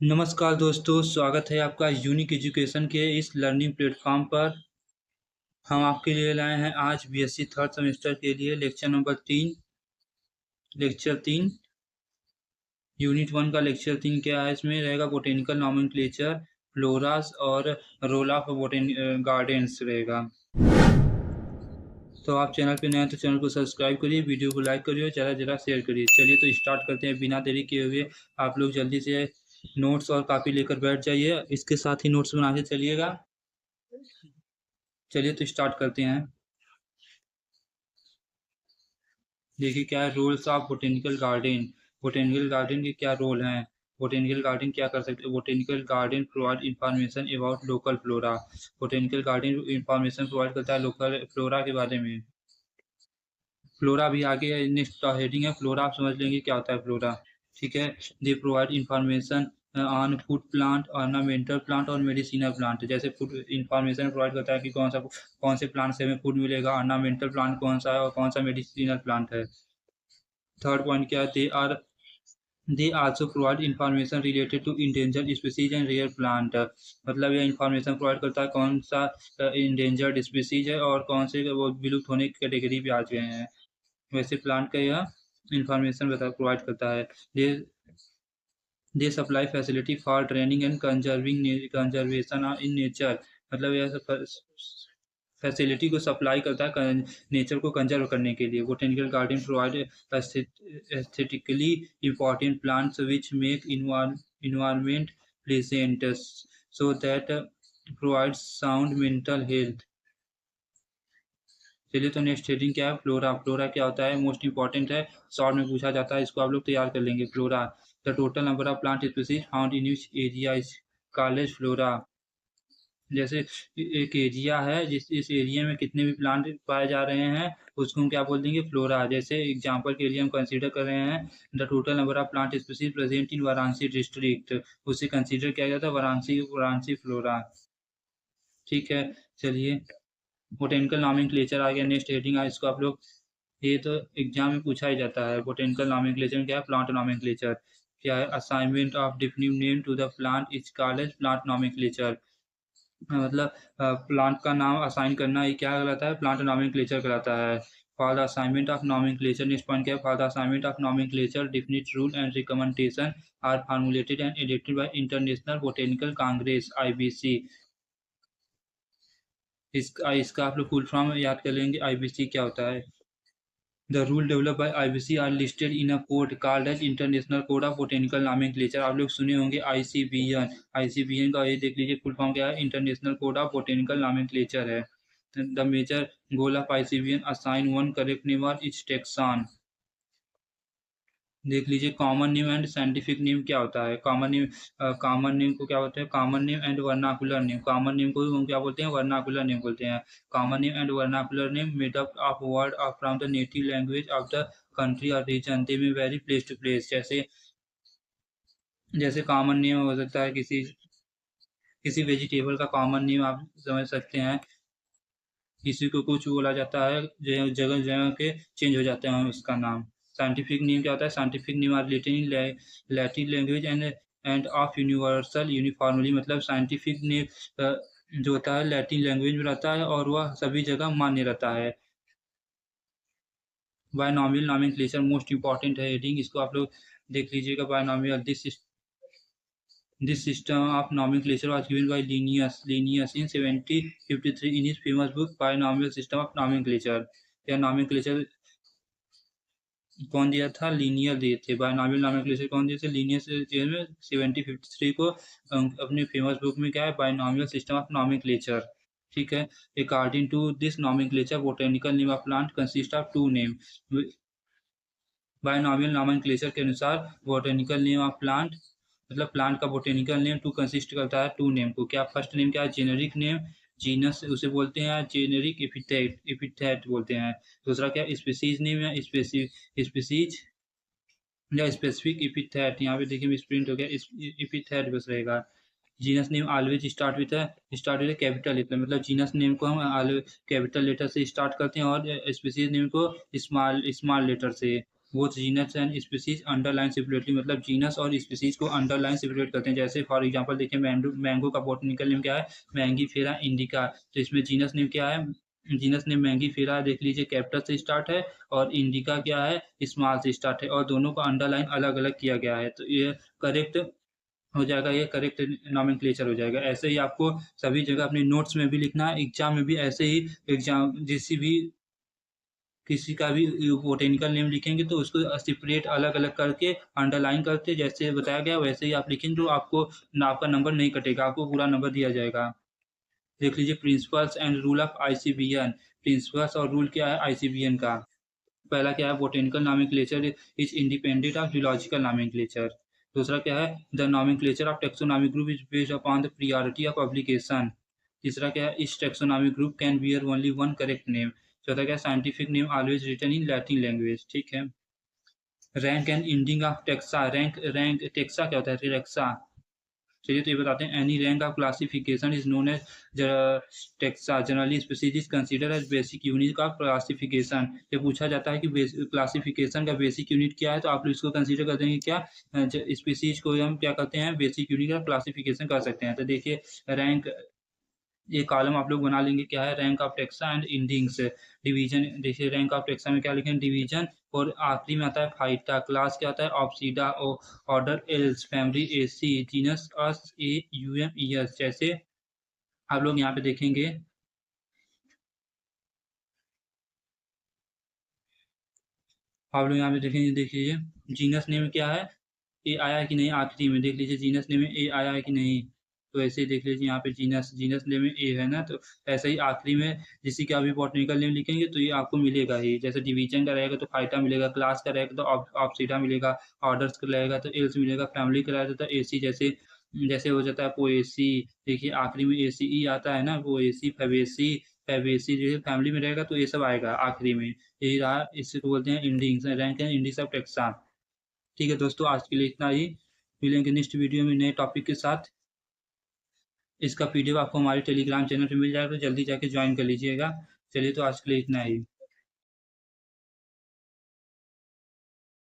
नमस्कार दोस्तों, स्वागत है आपका यूनिक एजुकेशन के इस लर्निंग प्लेटफॉर्म पर। हम आपके लिए लाए हैं आज बीएससी थर्ड सेमेस्टर के लिए लेक्चर 3 यूनिट 1 का लेक्चर 3 क्या है। इसमें रहेगा बोटेनिकल नॉमेनक्लेचर, फ्लोरास और रोल ऑफ गार्डन्स रहेगा। तो आप चैनल पे नए हैं तो चैनल को सब्सक्राइब करिए, वीडियो को लाइक करिए और ज़्यादा से ज़्यादा शेयर करिए। चलिए तो स्टार्ट करते हैं बिना देरी किए हुए। आप लोग जल्दी से नोट्स और कॉपी लेकर बैठ जाइए, इसके साथ ही नोट्स बना के चलिएगा। चलिए तो स्टार्ट करते हैं। देखिए क्या है, roles of botanical garden. Botanical garden के क्या रोल हैं। बोटेनिकल गार्डन क्या कर सकते हैं। Botanical garden provide information about local flora. Botanical garden information provide करता है लोकल फ्लोरा के बारे में। फ्लोरा भी आगे नेक्स्ट हेडिंग है फ्लोरा, आप समझ लेंगे क्या होता है फ्लोरा। ठीक है। They provide information on food plant, ornamental plant और मेडिसिनल प्लांट। जैसे फूड इंफॉर्मेशन प्रोवाइड करता है कि कौन से प्लांट से हमें फूड मिलेगा, ऑर्नामेंटल प्लांट कौन सा है और कौन सा मेडिसिनल प्लांट है। थर्ड पॉइंट क्या है, they also provide information related to endangered species and rare plant. मतलब यह इंफॉर्मेशन प्रोवाइड करता है कौन सा इंडेंजर्ड स्पीसीज है और कौन से वो विलुप्त होने की कैटेगरी पे आ गए हैं, वैसे प्लांट का यह इंफॉर्मेशन प्रोवाइड करता है। They they supply facility for training and conservation in nature. मतलब यह फैसिलिटी को सप्लाई करता है नेचर को कंजर्व करने के लिए। Botanical garden provide aesthetically important plants which make environment pleasant so that provide sound mental health. चलिए तो नेक्स्ट हेडिंग क्या है, फ्लोरा। फ्लोरा क्या होता है, मोस्ट इंपॉर्टेंट है, शॉर्ट में पूछा जाता है, इसको आप लोग तैयार कर लेंगे। Flora the total number of plant species found in which area is called flora. जैसे एक एरिया है, जिस इस एरिया में कितने भी प्लांट पाए जा रहे हैं उसको हम क्या बोल देंगे, फ्लोरा। जैसे एग्जांपल के लिए हम कंसीडर कर रहे हैं the total number of plant species present in Varanasi district, उसे कंसीडर किया जाता है वाराणसी वाराणसी फ्लोरा। ठीक है। चलिए बोटेनिकल नॉमेनक्लेचर आ गया, नेक्स्ट हेडिंग है, इसको आप लोग, ये तो एग्जाम में पूछा ही जाता है। बोटेनिकल नॉमेनक्लेचर में क्या है, प्लांट नॉमेनक्लेचर क्या है, assignment of definitive name to the plant is called as plant nomenclature. मतलब प्लांट का नाम असाइन करना ये क्या कहलाता है, प्लांट नॉमेनक्लेचर कहलाता है। For the assignment of nomenclature, next point क्या है, for the assignment of nomenclature definite rule and recommendation are formulated and एडिक्टेड by international botanical congress IBC. इसका आप लोग फुल फॉर्म याद कर लेंगे, आईबीसी क्या होता है। The rule developed by IBC are listed in a code called as International Code of Botanical Nomenclature। आप लोग सुने होंगे ICBN। ICBN का ये देख लीजिए फुल फॉर्म क्या है, international code of botanical nomenclature है। The major goal of ICBN assign one correct name और इच टेक्सान। देख लीजिए common name and scientific name क्या होता है। कॉमन नेम को क्या बोलते हैं, common name and vernacular name. Common name को हम क्या बोलते हैं, वर्नाकुलर नेम बोलते हैं। Common name and vernacular name made up of word of from the native language of the country और रीजन, दे में वेरी प्लेस टू प्लेस। जैसे जैसे कॉमन नेम हो सकता है किसी किसी वेजिटेबल का कॉमन नेम आप समझ सकते हैं, किसी को कुछ बोला जाता है, जगह जगह के चेंज हो जाते हैं उसका नाम। साइंटिफिक नेम क्या होता है, scientific name are related in Latin language and of universal uniformly. मतलब साइंटिफिक नेम जो होता है लैटिन लैंग्वेज में रहता है और वह सभी जगह मान्य रहता है। बायनॉमियल नॉमेनक्लेचर मोस्ट इंपॉर्टेंट है हेडिंग, इसको आप लोग देख लीजिएगा। Binomial This system of nomenclature was given by Linnaeus in 1753 in his famous book Binomial System of Nomenclature। यह nomenclature कौन दिया था, लीनियर दिए थे। बायनॉमियल नॉमेनक्लेचर कौन दिए थे, लीनियस 1753 को अपने फेमस बुक में क्या है, बायनॉमियल सिस्टम ऑफ नॉमेनक्लेचर। ठीक है। According to this nomenclature botanical name of plant consist of two name. Binomial nomenclature के अनुसार बोटेनिकल नेम ऑफ प्लांट, मतलब प्लांट का बोटेनिकल नेम टू कंसिस्ट करता है टू नेम को। क्या फर्स्ट नेम क्या है, जेनेरिक नेम, जीनस उसे बोलते हैं, जेनेरिक एपिथेट एपिथेट बोलते हैं। दूसरा क्या, स्पीसीज नेम या स्पीसीज या स्पेसिफिक एपिथेट। यहाँ पे देखिए स्प्रिंट हो गया, एपिथेट बस रहेगा। Genus name always start with capital letter, मतलब जीनस नेम को हम कैपिटल लेटर से स्टार्ट करते हैं और स्पीसीज नेम को स्मॉल स्मॉल लेटर से। वो genus and species underline separately, मतलब जीनस और स्पीसीज को अंडरलाइन सेपरेट करते हैं। जैसे फॉर एग्जांपल देखिए मैंगो का बॉटनिकल नेम क्या है, मैंगीफेरा इंडिका। तो इसमें जीनस नेम क्या है, जीनस नेम मैंगीफेरा देख लीजिए कैपिटल से स्टार्ट है, और इंडिका क्या है, स्मॉल से स्टार्ट है, और दोनों का अंडरलाइन अलग अलग किया गया है। तो ये करेक्ट हो जाएगा, ये करेक्ट नॉमेनक्लेचर हो जाएगा। ऐसे ही आपको सभी जगह अपने नोट्स में भी लिखना है, एग्जाम में भी ऐसे ही। एग्जाम किसी का भी बोटेनिकल नेम लिखेंगे तो उसको सेपरेट अलग अलग करके अंडरलाइन करके जैसे बताया गया वैसे ही आप लिखेंगे, तो आपका नंबर नहीं कटेगा, आपको पूरा नंबर दिया जाएगा। देख लीजिए principles and rule of ICBN. Principles और रूल क्या है आईसीबीएन का। पहला क्या है, botanical nomenclature is independent of zoological nomenclature. दूसरा क्या है, the nomenclature of taxonomic group is based upon the priority of publication. तीसरा क्या है, इस taxonomic group can bear only one correct name. चौथा क्या है, scientific name always written in Latin language. ठीक है। Rank and ending of taxa. Rank rank taxa क्या होता है, रेक्सा। चलिए तो ये बताते हैं, any rank of classification is known as taxa. Generally species is consider as basic unit of classification. ये पूछा जाता है कि क्लासिफिकेशन का बेसिक यूनिट क्या है, तो आप लोग इसको कंसीडर करते हैं कि क्या स्पीसीज को हम क्या करते हैं, बेसिक यूनिट का क्लासिफिकेशन कर सकते हैं। तो देखिए रैंक, ये कॉलम आप लोग बना लेंगे, क्या है, rank of taxa and endings. Division देखिए रैंक ऑफ टेक्सा में क्या लिखें, डिवीजन, और आखिरी में आता है फाइटा। क्लास क्या होता है, ऑप्सीडा। ऑर्डर एल्स, फैमिली एसी, जीनस अस ए यूएम ईएस। जैसे आप लोग यहाँ पे देखेंगे, आप लोग यहाँ पे देखेंगे, देख लीजिए जीनस नेम क्या है, ए आया है कि नहीं, आखिरी में देख लीजिए जीनस नेम में ए आया है कि नहीं। तो ऐसे ही देख लीजिए यहाँ पे जीनस जीनस नेम में ए है ना, तो ऐसे ही आखिरी में जिसी का भी बॉटनिकल नेम लिखेंगे तो ये आपको मिलेगा ही। जैसे डिवीजन का रहेगा तो फाइटा मिलेगा, क्लास का रहेगा तो ऑप्सीडा मिलेगा, ऑर्डर्स का रहेगा तो एल्स मिलेगा, फैमिली का रहेगा तो एसी। जैसे जैसे हो जाता है पोएसी, देखिए आखिरी में एसी ई आता है ना, पोएसी, फैबेसी। फैबेसी जो है फैमिली में रहेगा तो ये सब आएगा आखिरी में। यही रहा, इससे तो बोलते हैं इंडिंग्स, रैंक है इंडिक्स ऑफ टेक्सा। ठीक है दोस्तों, आज के लिए इतना ही। मिलेंगे नेक्स्ट वीडियो में नए टॉपिक के साथ। इसका पीडीएफ आपको हमारे टेलीग्राम चैनल पे मिल जाएगा, तो जल्दी जाके ज्वाइन कर लीजिएगा। चलिए तो आज के लिए इतना ही।